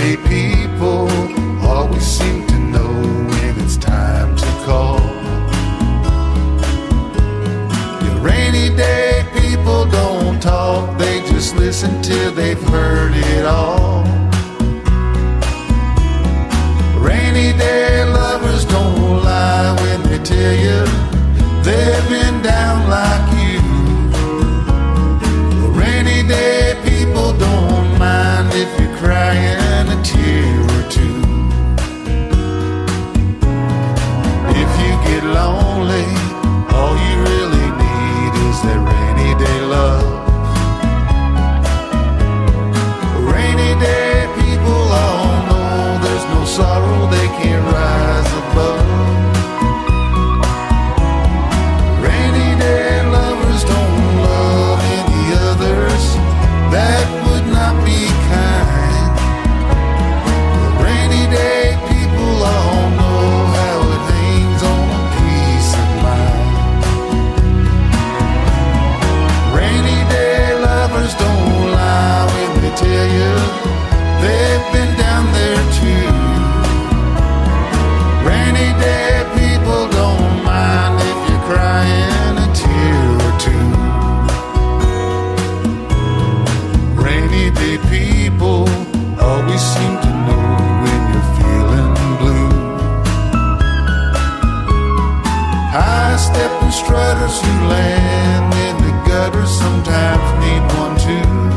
day people always seem to know when it's time to call. Your rainy day people don't talk, they just listen till they've heard it all. Rainy day lovers don't lie when they tell you they've been down like you. Rainy day people don't mind if you're crying a tear or two. If you get lonely, all you really need is that rainy day love. Rainy day people all know there's no sorrow they can't rise above. Rainy day lovers don't love any others, that would not be kind. Rainy day people all know how it hangs on a peace of mind. Rainy day lovers don't lie when they tell you they've been down there too. Rainy day people don't mind if you're crying a tear or two. Rainy day people always seem to know when you're feeling blue. High-stepping strutters who land in the gutter sometimes need one too.